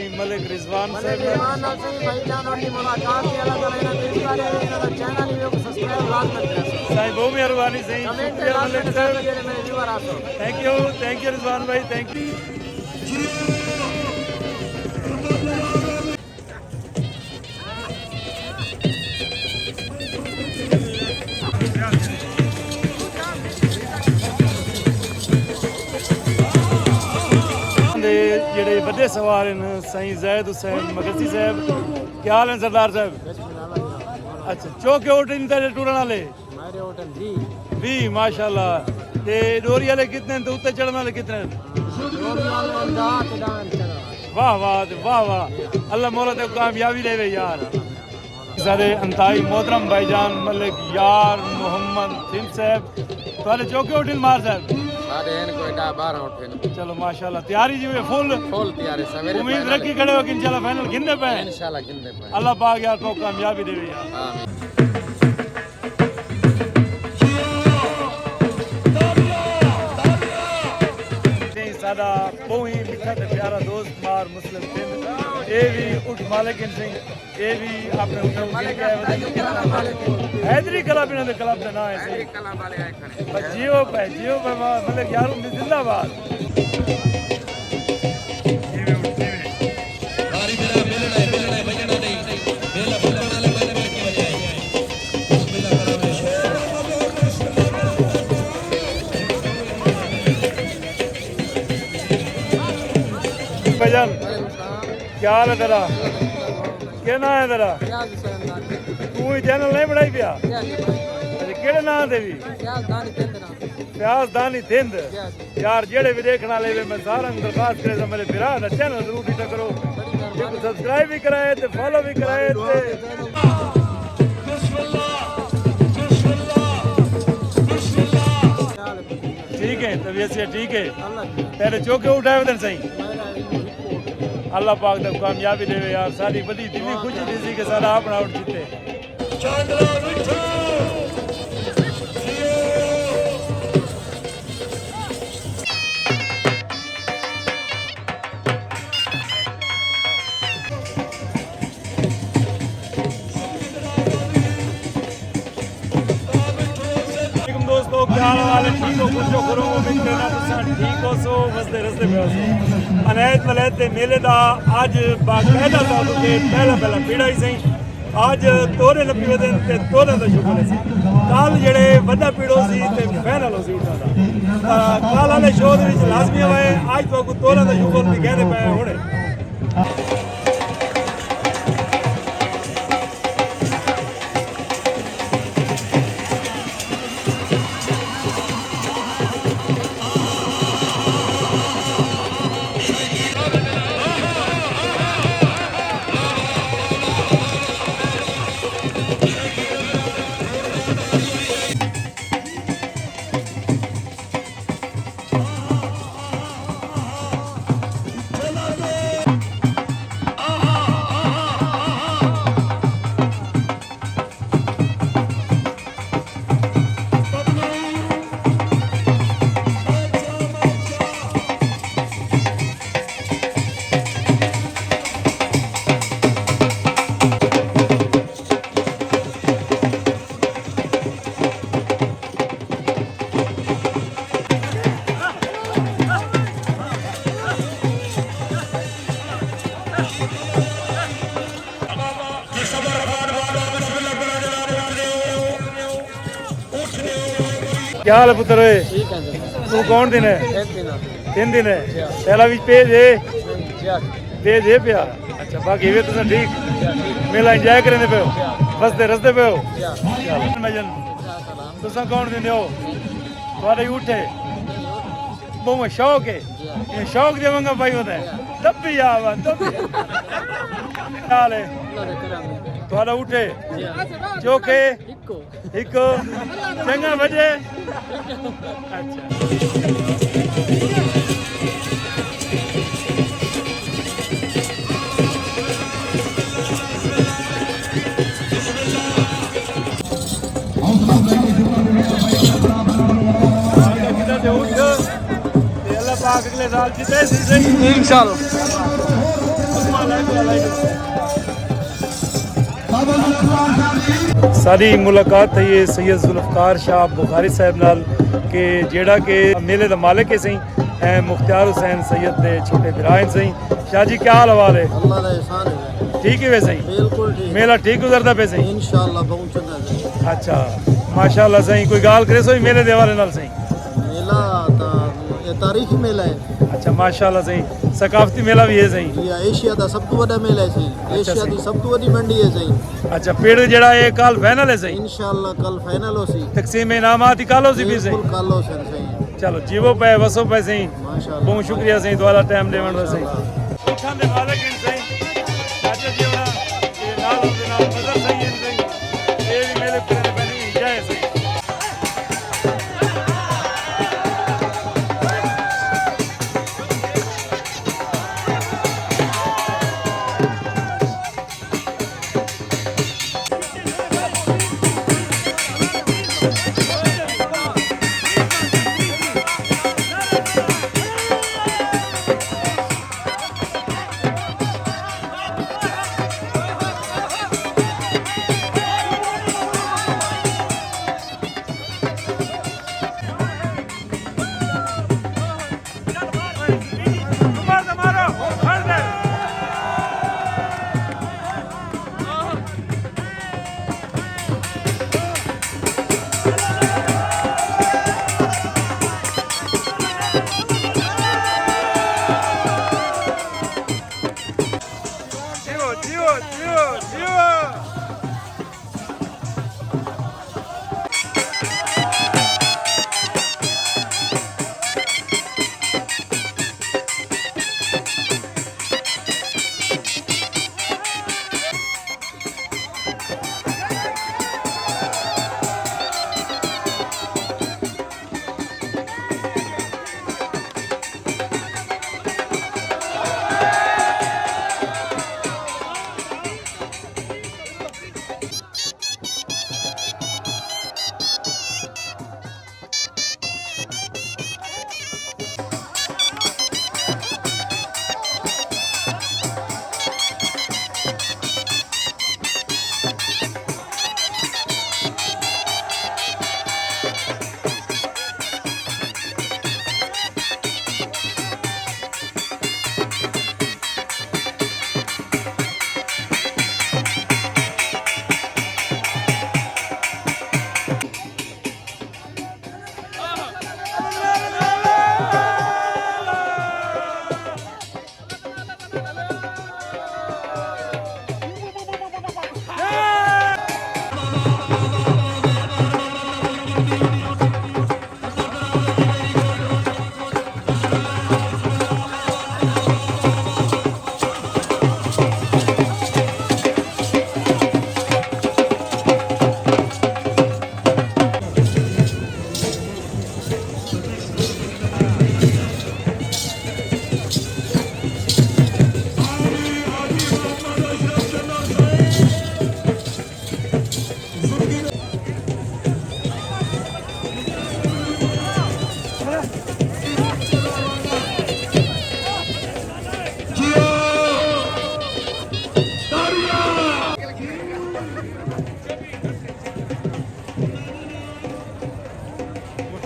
साईं मलिक रिजवान मलिक साहब रिजवान नाल सही भाई जान और मुलाकात की अल्लाह ताला ने दिल करे इनका चैनल ही को सब्सक्राइब लाजमत करें साईं बहुत मेहरबानी साईं कमेंट शुक्रिया मलिक साहब मेरे व्यूअर आसो थैंक यू रिजवान भाई थैंक यू ਜਿਹੜੇ ਵੱਡੇ ਸਵਾਰ ਨੇ ਸਾਈਂ ਜ਼ੈਦ ਹੁਸੈਨ ਮਗਰਸੀ ਸਾਹਿਬ ਕੀ ਹਾਲ ਹੈ ਸਰਦਾਰ ਸਾਹਿਬ ਅੱਛਾ ਚੌਕੇ ਹੋਟਲ ਤੇ ਟੁਰਨ ਵਾਲੇ हमारे होटल जी 20 माशाल्लाह ਤੇ ਡੋਰੀ ਵਾਲੇ ਕਿਤਨੇ ਤੇ ਉੱਤੇ ਚੜਨ ਵਾਲੇ ਕਿਤਨੇ वाह वाह वाह वाह अल्लाह मौला ते कामयाबी देवे यार सारे अंताई मोहतरम भाईजान मलिक यार मोहम्मद सिंह साहब ਤੁਹਾਡੇ ਚੌਕੇ ਹੋਟਲ ਮਾਰ ਸਾਹਿਬ सारे हैं कोई 12 उठे चलो माशाल्लाह तैयारी जी फुल तैयार है सवेरे उम्मीद रखी खड़े हो कि इंशाल्लाह फाइनल गिनने पे इंशाल्लाह गिनने पे अल्लाह पाक यार तो कामयाबी देवे यार आमीन साडा बहुत ही मिठा ते प्यारा दोस्त मार मुस्लिम सिंह ये भी उठ मालिक सिंह ये भी अपने हैदरी क्लब इन्हों के क्लब का नाम है जियो पे मतलब यार जिंदाबाद भजन क्या हाल है तेरा क्या नाम है तेरा तू ही चैनल नहीं बनाई पिया केड़े नाम ते भी प्यास दानी थिंद यार जेड़े भी देखने वाले मैं सारा दरखास्त करे मेरे भरा दा चैनल जरूर हिट करो सब्सक्राइब भी कराए ते फॉलो भी कराए ते ठीक है तबीयत से ठीक है तेरे चौके उठाए दिन सही अल्लाह पाक तक कामयाबी देवे यार सारी बड़ी दिली खुशी दी कि सारा अपना आउट जीते दोस्तों क्या हाल है ठीक हो खुश हो करो उम्मीद करना तुसा ठीक हो सो वसदे रसदे पे हो अनैत वलैत दे मेले दा आज बाकायदा तौर ते पहला पीड़ा ही सही आज तोरे नपी दिन ते तोरे दा शुक्र है कल जेड़े वड्डा पीड़ो सी ते फाइनल हो सी उठा दा कल वाले शो दे विच लाजमी होए आज तो तोरे दा शुक्र नहीं कहदे पे हुणे क्या हाल है पुत्र तू कौन दिन है 3 दिन है पहला भी पेज है पिया अच्छा बाकी वे तुम ठीक मेला इंजॉय करने पे हो बसते रस्ते पे हो मजन तुसा कौन दिन हो थोड़े उठे बहुत शौक है ये शौक देवंगा भाई होता है तब भी आवा तब हाल है थोड़ा उठे चौके एक चंगा बजे अच्छा अगले साल जीते इंशाल्लाह ਸਾਡੀ ਮੁਲਾਕਾਤ ਹੈ ਇਹ ਸੈयद ਜ਼ੁਲਫਕਾਰ ਸ਼ਾਹ ਬੁਖਾਰੀ ਸਾਹਿਬ ਨਾਲ ਕਿ ਜਿਹੜਾ ਕਿ ਮੇਲੇ ਦਾ ਮਾਲਕ ਹੈ ਸਹੀ ਮੁਖਤਿਆਰ ਹੁਸੈਨ सैयद ਦੇ ਛੋਟੇ ਭਰਾ ਹਨ ਸਹੀ। शाह जी क्या हाल हवाल है? अल्लाह का एहसान है। ठीक है वैसे ही बिल्कुल ठीक। मेला ठीक गुजरता पे सही इंशाअल्लाह पहुंचना है। अच्छा माशाल्लाह सही। कोई गाल करे सो मेले दे हवाले नाल सही? मेला ये तारीखी मेला है। अच्छा माशाल्लाह सही। सकाफती मेला भी है सही? ये एशिया का सब तो बड़ा मेला है सही। एशिया की सब तो बड़ी मंडी है सही। अच्छा पेड़ जेड़ा ये कल फाइनल है सही? इंशाअल्लाह कल फाइनल हो सी। तकसीम इनामात कल हो सी भी सही? बिल्कुल कल हो सही। चलो जीवो पे वसो पे सही। माशाल्लाह बहुत शुक्रिया सही द्वारा टाइम लेवन दा सही। उठान दे मालिक हैं सही चाचा जी होना ये नाल दे नाल नजर सही हैं सही। ये भी मेले पे बनी जाए सही।